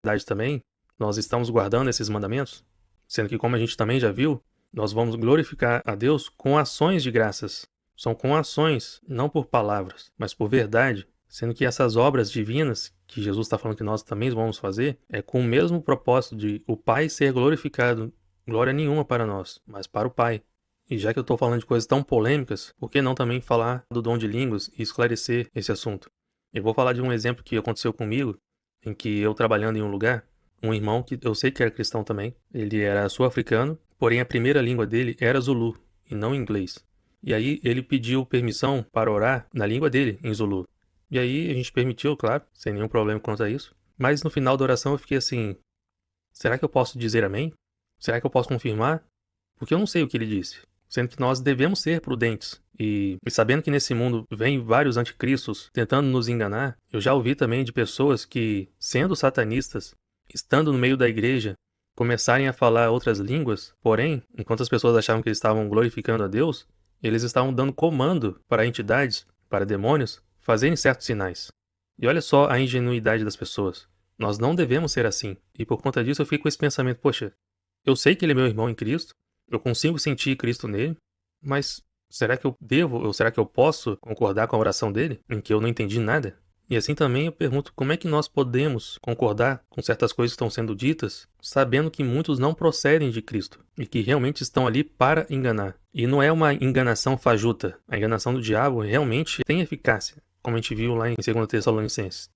verdade também, nós estamos guardando esses mandamentos? Sendo que, como a gente também já viu, nós vamos glorificar a Deus com ações de graças. São com ações, não por palavras, mas por verdade. Sendo que essas obras divinas, que Jesus está falando que nós também vamos fazer, é com o mesmo propósito de o Pai ser glorificado. Glória nenhuma para nós, mas para o Pai. E já que eu estou falando de coisas tão polêmicas, por que não também falar do dom de línguas e esclarecer esse assunto? Eu vou falar de um exemplo que aconteceu comigo, em que eu trabalhando em um lugar, um irmão que eu sei que era cristão também, ele era sul-africano, porém a primeira língua dele era Zulu, e não inglês. E aí ele pediu permissão para orar na língua dele, em Zulu. E aí a gente permitiu, claro, sem nenhum problema quanto a isso. Mas no final da oração eu fiquei assim, será que eu posso dizer amém? Será que eu posso confirmar? Porque eu não sei o que ele disse. Sendo que nós devemos ser prudentes. E sabendo que nesse mundo vem vários anticristos tentando nos enganar, eu já ouvi também de pessoas que, sendo satanistas, estando no meio da igreja, começarem a falar outras línguas, porém, enquanto as pessoas achavam que eles estavam glorificando a Deus, eles estavam dando comando para entidades, para demônios, fazerem certos sinais. E olha só a ingenuidade das pessoas. Nós não devemos ser assim. E por conta disso eu fico com esse pensamento, poxa, eu sei que ele é meu irmão em Cristo, eu consigo sentir Cristo nele, mas será que eu devo, ou será que eu posso concordar com a oração dele, em que eu não entendi nada? E assim também eu pergunto, como é que nós podemos concordar com certas coisas que estão sendo ditas, sabendo que muitos não procedem de Cristo, e que realmente estão ali para enganar? E não é uma enganação fajuta, a enganação do diabo realmente tem eficácia, como a gente viu lá em 2 Tessalonicenses.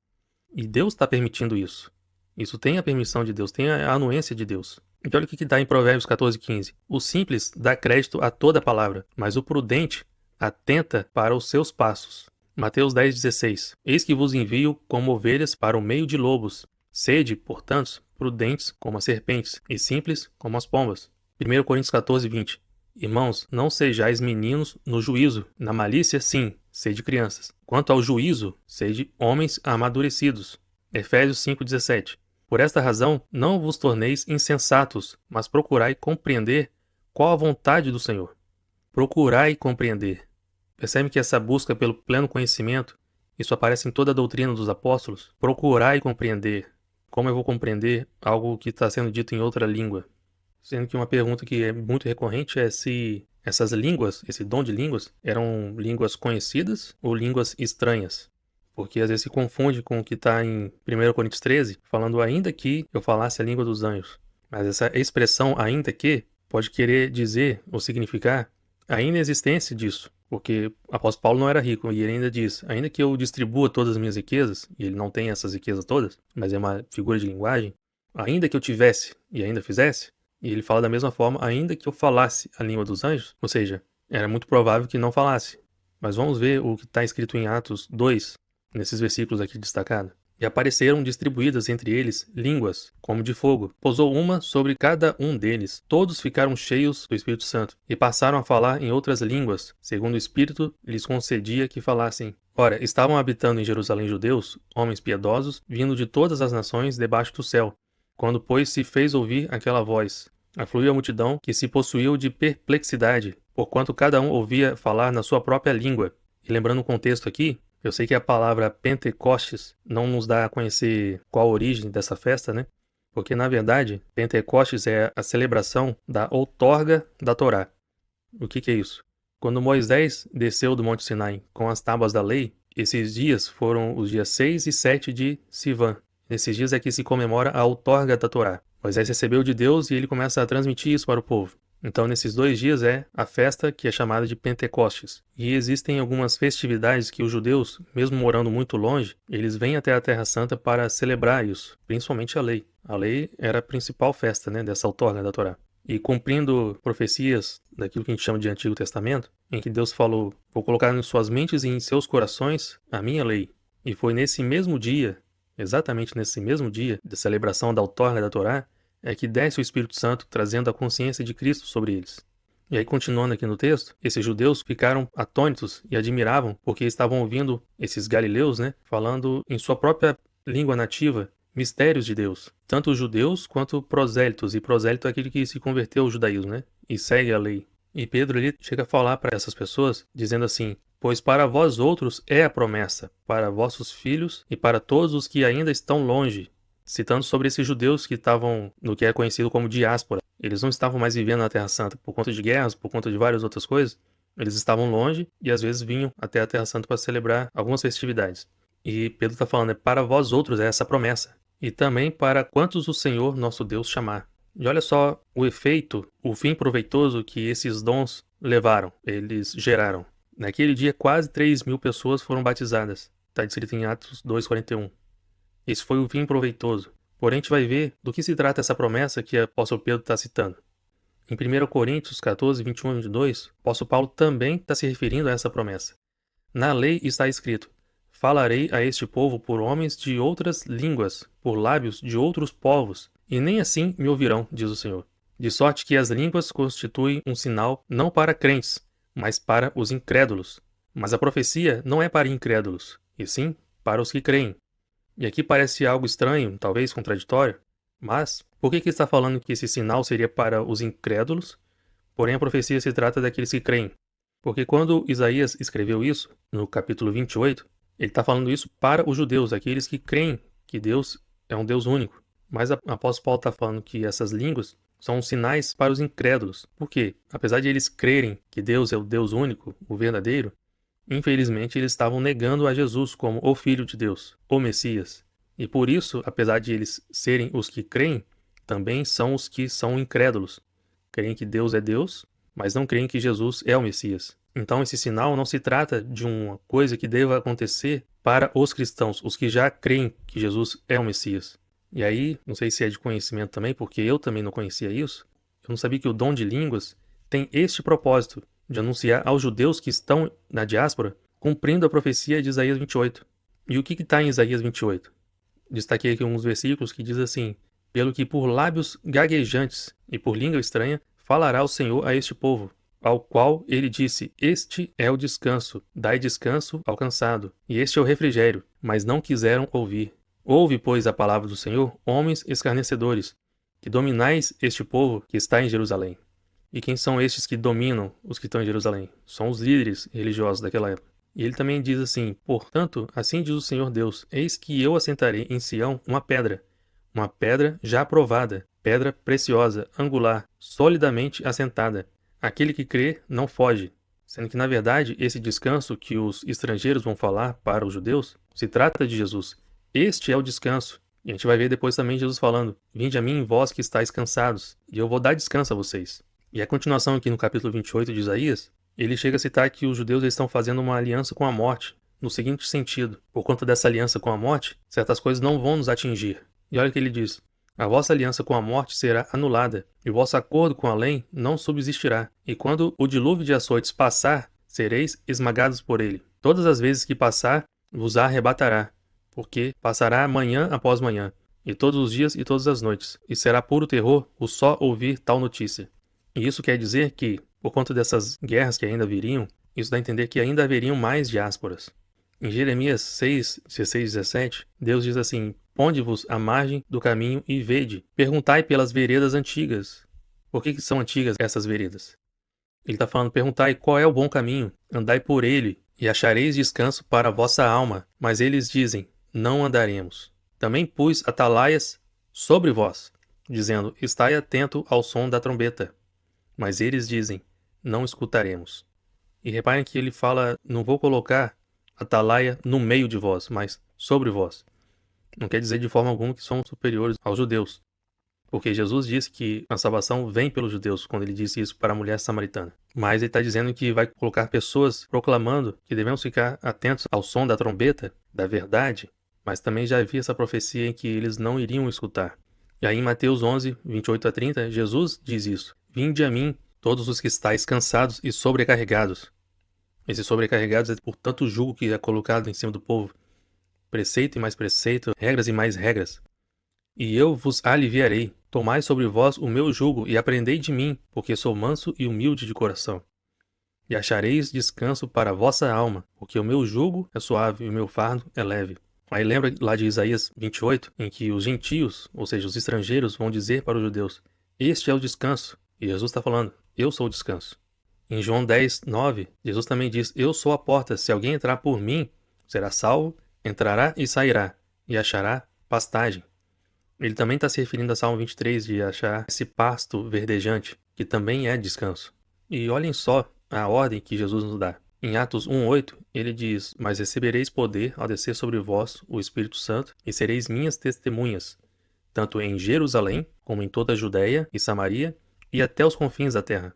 E Deus está permitindo isso. Isso tem a permissão de Deus, tem a anuência de Deus. Então olha o que dá em Provérbios 14:15. O simples dá crédito a toda palavra, mas o prudente atenta para os seus passos. Mateus 10:16. Eis que vos envio como ovelhas para o meio de lobos. Sede, portanto, prudentes como as serpentes e simples como as pombas. 1 Coríntios 14:20. Irmãos, não sejais meninos no juízo. Na malícia, sim, sede crianças. Quanto ao juízo, sede homens amadurecidos. Efésios 5:17. Por esta razão, não vos torneis insensatos, mas procurai compreender qual a vontade do Senhor. Procurai compreender. Percebe que essa busca pelo pleno conhecimento, isso aparece em toda a doutrina dos apóstolos? Procurai compreender. Como eu vou compreender algo que está sendo dito em outra língua? Sendo que uma pergunta que é muito recorrente é se essas línguas, esse dom de línguas, eram línguas conhecidas ou línguas estranhas. Porque às vezes se confunde com o que está em 1 Coríntios 13, falando ainda que eu falasse a língua dos anjos. Mas essa expressão ainda que pode querer dizer ou significar a inexistência disso. Porque o apóstolo Paulo não era rico e ele ainda diz, ainda que eu distribua todas as minhas riquezas, e ele não tem essas riquezas todas, mas é uma figura de linguagem, ainda que eu tivesse e ainda fizesse, e ele fala da mesma forma, ainda que eu falasse a língua dos anjos, ou seja, era muito provável que não falasse. Mas vamos ver o que está escrito em Atos 2, nesses versículos aqui destacados. E apareceram distribuídas entre eles línguas, como de fogo. Pousou uma sobre cada um deles. Todos ficaram cheios do Espírito Santo e passaram a falar em outras línguas, segundo o Espírito lhes concedia que falassem. Ora, estavam habitando em Jerusalém judeus, homens piedosos, vindo de todas as nações debaixo do céu. Quando, pois, se fez ouvir aquela voz, afluiu a multidão que se possuiu de perplexidade, porquanto cada um ouvia falar na sua própria língua. E lembrando o contexto aqui, eu sei que a palavra Pentecostes não nos dá a conhecer qual a origem dessa festa, né? Porque, na verdade, Pentecostes é a celebração da outorga da Torá. O que é isso? Quando Moisés desceu do Monte Sinai com as tábuas da lei, esses dias foram os dias 6 e 7 de Sivan. Nesses dias é que se comemora a outorga da Torá. Moisés recebeu de Deus e ele começa a transmitir isso para o povo. Então, nesses 2 dias é a festa que é chamada de Pentecostes. E existem algumas festividades que os judeus, mesmo morando muito longe, eles vêm até a Terra Santa para celebrar isso, principalmente a lei. A lei era a principal festa, né, dessa outorga da Torá. E cumprindo profecias daquilo que a gente chama de Antigo Testamento, em que Deus falou, vou colocar em suas mentes e em seus corações a minha lei. E foi nesse mesmo dia, exatamente nesse mesmo dia da celebração da outorga da Torá, é que desce o Espírito Santo trazendo a consciência de Cristo sobre eles. E aí, continuando aqui no texto, esses judeus ficaram atônitos e admiravam porque estavam ouvindo esses galileus, né, falando em sua própria língua nativa, mistérios de Deus. Tanto os judeus quanto prosélitos, e prosélito é aquele que se converteu ao judaísmo, né, e segue a lei. E Pedro ele chega a falar para essas pessoas, dizendo assim, pois para vós outros é a promessa, para vossos filhos e para todos os que ainda estão longe, citando sobre esses judeus que estavam no que é conhecido como diáspora. Eles não estavam mais vivendo na Terra Santa por conta de guerras, por conta de várias outras coisas. Eles estavam longe e às vezes vinham até a Terra Santa para celebrar algumas festividades. E Pedro está falando, para vós outros é essa promessa. E também para quantos o Senhor nosso Deus chamar. E olha só o efeito, o fim proveitoso que esses dons levaram, eles geraram. Naquele dia, quase 3.000 pessoas foram batizadas. Está descrito em Atos 2,41. Esse foi o fim proveitoso. Porém, a gente vai ver do que se trata essa promessa que o apóstolo Pedro está citando. Em 1 Coríntios 14, 21 e 22, o apóstolo Paulo também está se referindo a essa promessa. Na lei está escrito, falarei a este povo por homens de outras línguas, por lábios de outros povos, e nem assim me ouvirão, diz o Senhor. De sorte que as línguas constituem um sinal não para crentes, mas para os incrédulos. Mas a profecia não é para incrédulos, e sim para os que creem. E aqui parece algo estranho, talvez contraditório, mas por que está falando que esse sinal seria para os incrédulos, porém a profecia se trata daqueles que creem? Porque quando Isaías escreveu isso, no capítulo 28, ele está falando isso para os judeus, aqueles que creem que Deus é um Deus único. Mas o apóstolo Paulo está falando que essas línguas são sinais para os incrédulos. Por quê? Apesar de eles crerem que Deus é o Deus único, o verdadeiro, infelizmente eles estavam negando a Jesus como o Filho de Deus, o Messias. E por isso, apesar de eles serem os que creem, também são os que são incrédulos. Creem que Deus é Deus, mas não creem que Jesus é o Messias. Então esse sinal não se trata de uma coisa que deva acontecer para os cristãos, os que já creem que Jesus é o Messias. E aí, não sei se é de conhecimento também, porque eu também não conhecia isso, eu não sabia que o dom de línguas tem este propósito, de anunciar aos judeus que estão na diáspora, cumprindo a profecia de Isaías 28. E o que está em Isaías 28? Destaquei aqui uns versículos que diz assim, pelo que por lábios gaguejantes e por língua estranha, falará o Senhor a este povo, ao qual ele disse, este é o descanso, dai descanso ao cansado, e este é o refrigério, mas não quiseram ouvir. Ouve, pois, a palavra do Senhor, homens escarnecedores, que dominais este povo que está em Jerusalém. E quem são estes que dominam os que estão em Jerusalém? São os líderes religiosos daquela época. E ele também diz assim, portanto, assim diz o Senhor Deus, eis que eu assentarei em Sião uma pedra já aprovada, pedra preciosa, angular, solidamente assentada. Aquele que crê não foge. Sendo que, na verdade, esse descanso que os estrangeiros vão falar para os judeus, se trata de Jesus. Este é o descanso. E a gente vai ver depois também Jesus falando, vinde a mim, vós que estáis cansados, e eu vou dar descanso a vocês. E a continuação aqui no capítulo 28 de Isaías, ele chega a citar que os judeus estão fazendo uma aliança com a morte, no seguinte sentido, por conta dessa aliança com a morte, certas coisas não vão nos atingir. E olha o que ele diz, a vossa aliança com a morte será anulada, e o vosso acordo com a lei não subsistirá. E quando o dilúvio de açoites passar, sereis esmagados por ele. Todas as vezes que passar, vos arrebatará, porque passará manhã após manhã, e todos os dias e todas as noites, e será puro terror o só ouvir tal notícia. E isso quer dizer que, por conta dessas guerras que ainda viriam, isso dá a entender que ainda haveriam mais diásporas. Em Jeremias 6, 16 e 17, Deus diz assim, ponde-vos à margem do caminho e vede, perguntai pelas veredas antigas. Por que são antigas essas veredas? Ele está falando, perguntai qual é o bom caminho, andai por ele, e achareis descanso para a vossa alma. Mas eles dizem, não andaremos. Também pus atalaias sobre vós, dizendo, estai atento ao som da trombeta. Mas eles dizem, não escutaremos. E reparem que ele fala, não vou colocar atalaia no meio de vós, mas sobre vós. Não quer dizer de forma alguma que são superiores aos judeus. Porque Jesus disse que a salvação vem pelos judeus, quando ele disse isso para a mulher samaritana. Mas ele está dizendo que vai colocar pessoas proclamando que devemos ficar atentos ao som da trombeta, da verdade, mas também já havia essa profecia em que eles não iriam escutar. E aí em Mateus 11, 28 a 30, Jesus diz isso. Vinde a mim, todos os que estáis cansados e sobrecarregados. Esses sobrecarregados é por tanto jugo que é colocado em cima do povo. Preceito e mais preceito, regras e mais regras. E eu vos aliviarei. Tomai sobre vós o meu jugo e aprendei de mim, porque sou manso e humilde de coração. E achareis descanso para a vossa alma, porque o meu jugo é suave e o meu fardo é leve. Aí lembra lá de Isaías 28, em que os gentios, ou seja, os estrangeiros, vão dizer para os judeus, este é o descanso. E Jesus está falando, eu sou o descanso. Em João 10, 9, Jesus também diz, eu sou a porta, se alguém entrar por mim, será salvo, entrará e sairá, e achará pastagem. Ele também está se referindo a Salmo 23 de achar esse pasto verdejante, que também é descanso. E olhem só a ordem que Jesus nos dá. Em Atos 1:8, ele diz: "Mas recebereis poder ao descer sobre vós o Espírito Santo, e sereis minhas testemunhas, tanto em Jerusalém, como em toda a Judéia e Samaria, e até os confins da terra."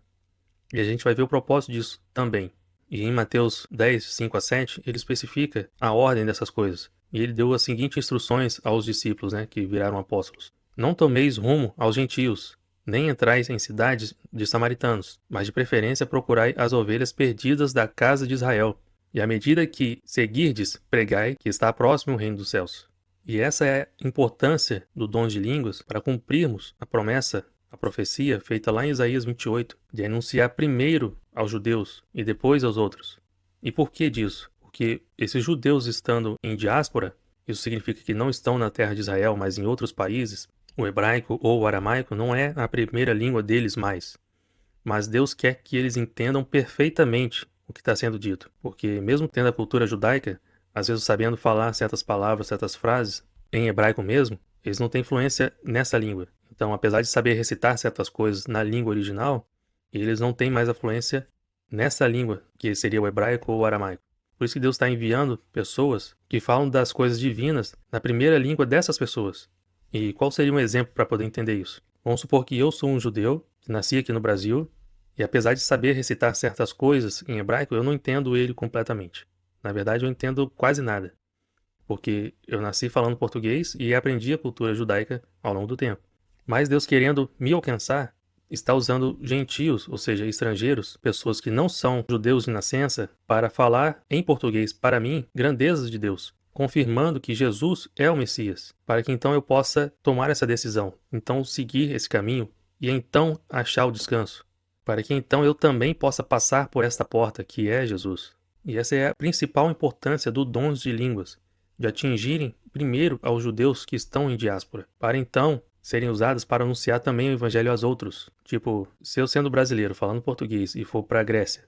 E a gente vai ver o propósito disso também. E em Mateus 10, 5-7, ele especifica a ordem dessas coisas. E ele deu as seguintes instruções aos discípulos, que viraram apóstolos: "Não tomeis rumo aos gentios, nem entrais em cidades de samaritanos, mas de preferência procurai as ovelhas perdidas da casa de Israel. E à medida que seguirdes, pregai que está próximo o reino dos céus." E essa é a importância do dom de línguas para cumprirmos a promessa, a profecia feita lá em Isaías 28, de anunciar primeiro aos judeus e depois aos outros. E por que disso? Porque esses judeus estando em diáspora, isso significa que não estão na terra de Israel, mas em outros países, o hebraico ou o aramaico não é a primeira língua deles mais. Mas Deus quer que eles entendam perfeitamente o que está sendo dito. Porque mesmo tendo a cultura judaica, às vezes sabendo falar certas palavras, certas frases, em hebraico mesmo, eles não têm influência nessa língua. Então, apesar de saber recitar certas coisas na língua original, eles não têm mais a fluência nessa língua, que seria o hebraico ou o aramaico. Por isso que Deus está enviando pessoas que falam das coisas divinas na primeira língua dessas pessoas. E qual seria um exemplo para poder entender isso? Vamos supor que eu sou um judeu, que nasci aqui no Brasil, e apesar de saber recitar certas coisas em hebraico, eu não entendo ele completamente. Na verdade, eu entendo quase nada, porque eu nasci falando português e aprendi a cultura judaica ao longo do tempo. Mas Deus, querendo me alcançar, está usando gentios, ou seja, estrangeiros, pessoas que não são judeus de nascença, para falar em português para mim grandezas de Deus, confirmando que Jesus é o Messias, para que então eu possa tomar essa decisão, então seguir esse caminho e então achar o descanso, para que então eu também possa passar por esta porta que é Jesus. E essa é a principal importância do dons de línguas, de atingirem primeiro aos judeus que estão em diáspora, para então serem usadas para anunciar também o evangelho aos outros. Tipo, se eu sendo brasileiro falando português e for para a Grécia,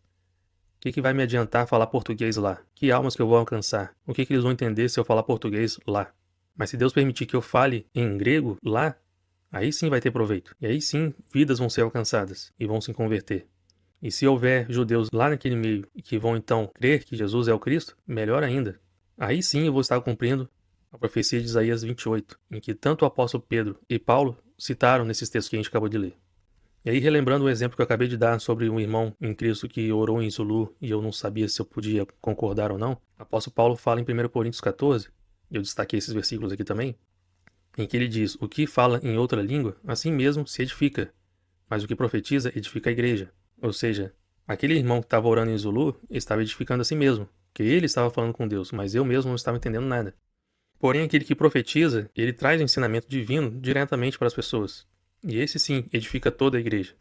o que vai me adiantar falar português lá? Que almas que eu vou alcançar? O que eles vão entender se eu falar português lá? Mas se Deus permitir que eu fale em grego lá, aí sim vai ter proveito. E aí sim vidas vão ser alcançadas e vão se converter. E se houver judeus lá naquele meio que vão então crer que Jesus é o Cristo, melhor ainda. Aí sim eu vou estar cumprindo a profecia de Isaías 28, em que tanto o apóstolo Pedro e Paulo citaram nesses textos que a gente acabou de ler. E aí, relembrando o exemplo que eu acabei de dar sobre um irmão em Cristo que orou em Zulu e eu não sabia se eu podia concordar ou não, o apóstolo Paulo fala em 1 Coríntios 14, eu destaquei esses versículos aqui também, em que ele diz: "O que fala em outra língua, assim mesmo se edifica, mas o que profetiza edifica a igreja." Ou seja, aquele irmão que estava orando em Zulu estava edificando a si mesmo, que ele estava falando com Deus, mas eu mesmo não estava entendendo nada. Porém, aquele que profetiza, ele traz o ensinamento divino diretamente para as pessoas. E esse sim edifica toda a igreja.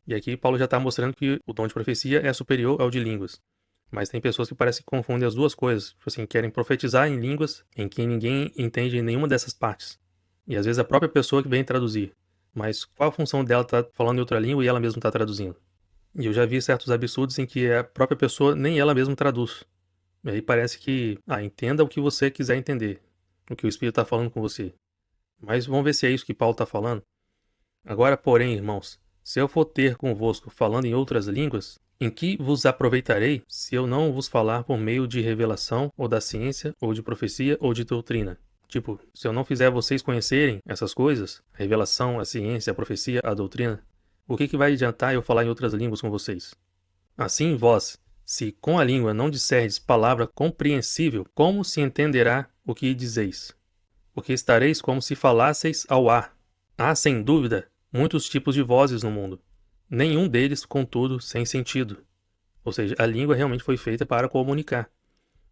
E aqui Paulo já está mostrando que o dom de profecia é superior ao de línguas. Mas tem pessoas que parecem que confundem as duas coisas. Tipo assim, querem profetizar em línguas em que ninguém entende nenhuma dessas partes. E às vezes a própria pessoa que vem traduzir. Mas qual a função dela estar falando em outra língua e ela mesma está traduzindo? E eu já vi certos absurdos em que a própria pessoa nem ela mesma traduz. E aí parece que, entenda o que você quiser entender, o que o Espírito está falando com você. Mas vamos ver se é isso que Paulo está falando. "Agora, porém, irmãos, se eu for ter convosco falando em outras línguas, em que vos aproveitarei se eu não vos falar por meio de revelação, ou da ciência, ou de profecia, ou de doutrina?" Tipo, se eu não fizer vocês conhecerem essas coisas, a revelação, a ciência, a profecia, a doutrina, o que vai adiantar eu falar em outras línguas com vocês? "Assim vós, se com a língua não disserdes palavra compreensível, como se entenderá o que dizeis? Porque estareis como se falasseis ao ar. Há, sem dúvida, muitos tipos de vozes no mundo. Nenhum deles, contudo, sem sentido." Ou seja, a língua realmente foi feita para comunicar.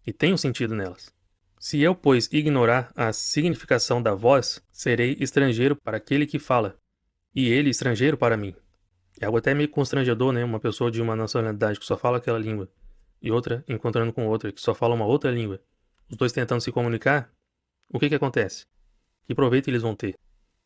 E tem um sentido nelas. "Se eu, pois, ignorar a significação da voz, serei estrangeiro para aquele que fala, e ele estrangeiro para mim." É algo até meio constrangedor, né? Uma pessoa de uma nacionalidade que só fala aquela língua e outra encontrando com outra que só fala uma outra língua. Os dois tentando se comunicar, o que acontece? Que proveito eles vão ter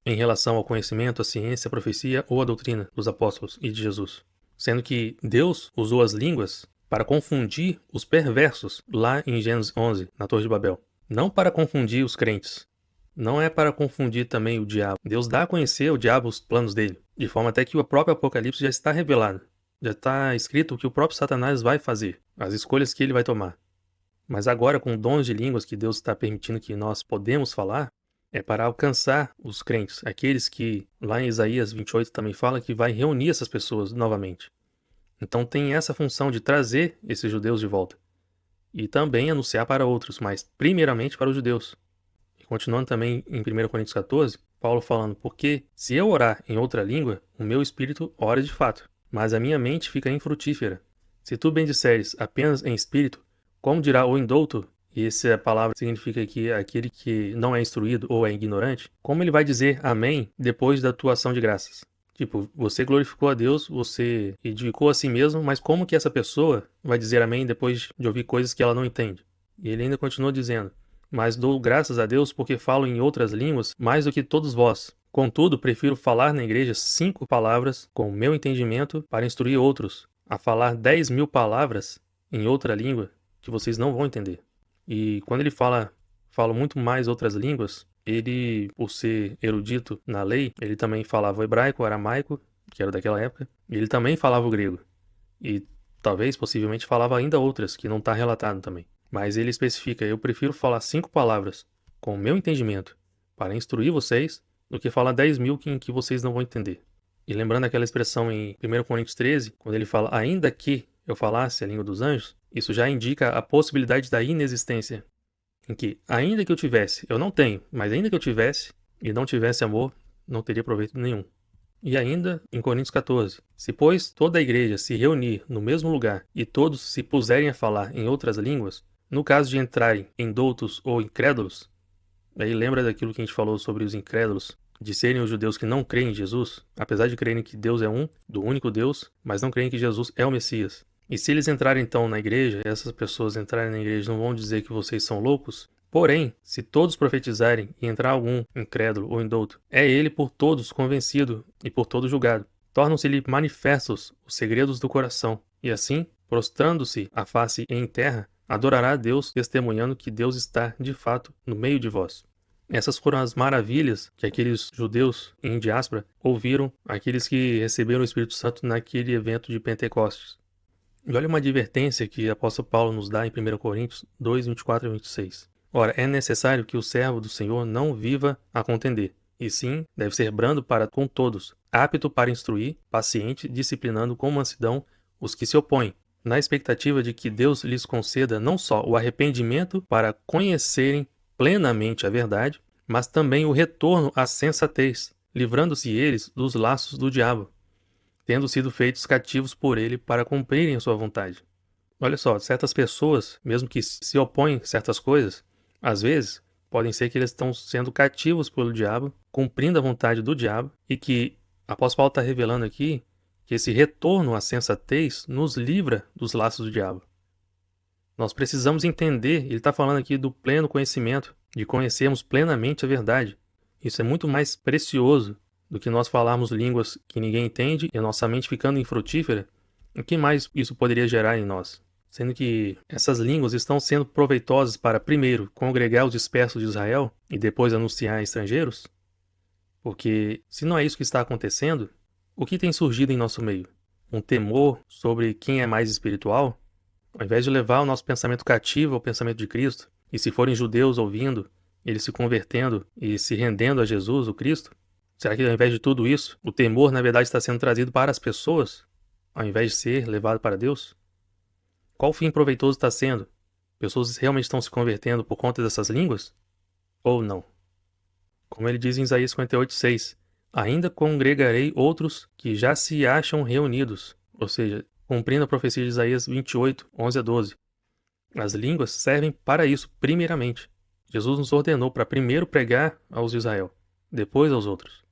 em relação ao conhecimento, a ciência, a profecia ou a doutrina dos apóstolos e de Jesus? Sendo que Deus usou as línguas para confundir os perversos lá em Gênesis 11, na Torre de Babel. Não para confundir os crentes. Não é para confundir também o diabo. Deus dá a conhecer ao diabo os planos dele, de forma até que o próprio Apocalipse já está revelado. Já está escrito o que o próprio Satanás vai fazer, as escolhas que ele vai tomar. Mas agora, com dons de línguas que Deus está permitindo que nós podemos falar, é para alcançar os crentes, aqueles que, lá em Isaías 28 também fala que vai reunir essas pessoas novamente. Então tem essa função de trazer esses judeus de volta. E também anunciar para outros, mas primeiramente para os judeus. E continuando também em 1 Coríntios 14, Paulo falando, porque se eu orar em outra língua, o meu espírito ora de fato, mas a minha mente fica infrutífera. Se tu bendisseres apenas em espírito, como dirá o indouto, e essa palavra significa que aquele que não é instruído ou é ignorante, como ele vai dizer amém depois da tua ação de graças? Tipo, você glorificou a Deus, você edificou a si mesmo, mas como que essa pessoa vai dizer amém depois de ouvir coisas que ela não entende? E ele ainda continua dizendo, mas dou graças a Deus porque falo em outras línguas mais do que todos vós. Contudo, prefiro falar na igreja 5 palavras com o meu entendimento para instruir outros, a falar 10.000 palavras em outra língua que vocês não vão entender. E quando ele fala muito mais outras línguas, ele, por ser erudito na lei, ele também falava o hebraico, o aramaico, que era daquela época, e ele também falava o grego. E talvez, possivelmente, falava ainda outras, que não está relatado também. Mas ele especifica, eu prefiro falar 5 palavras com o meu entendimento para instruir vocês, do que falar 10.000 que vocês não vão entender. E lembrando aquela expressão em 1 Coríntios 13, quando ele fala, ainda que eu falasse a língua dos anjos, isso já indica a possibilidade da inexistência. Em que, ainda que eu tivesse, eu não tenho, mas ainda que eu tivesse e não tivesse amor, não teria proveito nenhum. E ainda, em Coríntios 14, se pois toda a igreja se reunir no mesmo lugar e todos se puserem a falar em outras línguas, no caso de entrarem em doutos ou incrédulos, aí lembra daquilo que a gente falou sobre os incrédulos, de serem os judeus que não creem em Jesus, apesar de crerem que Deus é um, do único Deus, mas não creem que Jesus é o Messias. E se eles entrarem então na igreja, essas pessoas entrarem na igreja não vão dizer que vocês são loucos? Porém, se todos profetizarem e entrar algum incrédulo ou indouto, é ele por todos convencido e por todos julgado. Tornam-se-lhe manifestos os segredos do coração, e assim, prostrando-se a face em terra, adorará a Deus, testemunhando que Deus está, de fato, no meio de vós. Essas foram as maravilhas que aqueles judeus em diáspora ouviram, aqueles que receberam o Espírito Santo naquele evento de Pentecostes. E olha uma advertência que o apóstolo Paulo nos dá em 1 Coríntios 2, 24 e 26. Ora, é necessário que o servo do Senhor não viva a contender, e sim deve ser brando para com todos, apto para instruir, paciente, disciplinando com mansidão os que se opõem, na expectativa de que Deus lhes conceda não só o arrependimento para conhecerem plenamente a verdade, mas também o retorno à sensatez, livrando-se eles dos laços do diabo, tendo sido feitos cativos por ele para cumprirem a sua vontade. Olha só, certas pessoas, mesmo que se opõem a certas coisas, às vezes podem ser que eles estão sendo cativos pelo diabo, cumprindo a vontade do diabo, e que o apóstolo Paulo está revelando aqui que esse retorno à sensatez nos livra dos laços do diabo. Nós precisamos entender, ele está falando aqui do pleno conhecimento, de conhecermos plenamente a verdade. Isso é muito mais precioso do que nós falarmos línguas que ninguém entende e a nossa mente ficando infrutífera. O que mais isso poderia gerar em nós? Sendo que essas línguas estão sendo proveitosas para, primeiro, congregar os dispersos de Israel e depois anunciar a estrangeiros? Porque, se não é isso que está acontecendo, o que tem surgido em nosso meio? Um temor sobre quem é mais espiritual? Ao invés de levar o nosso pensamento cativo ao pensamento de Cristo, e se forem judeus ouvindo, eles se convertendo e se rendendo a Jesus, o Cristo, será que ao invés de tudo isso, o temor na verdade está sendo trazido para as pessoas, ao invés de ser levado para Deus? Qual fim proveitoso está sendo? Pessoas realmente estão se convertendo por conta dessas línguas? Ou não? Como ele diz em Isaías 58:6, ainda congregarei outros que já se acham reunidos, ou seja, cumprindo a profecia de Isaías 28, 11 a 12. As línguas servem para isso primeiramente. Jesus nos ordenou para primeiro pregar aos de Israel, depois aos outros.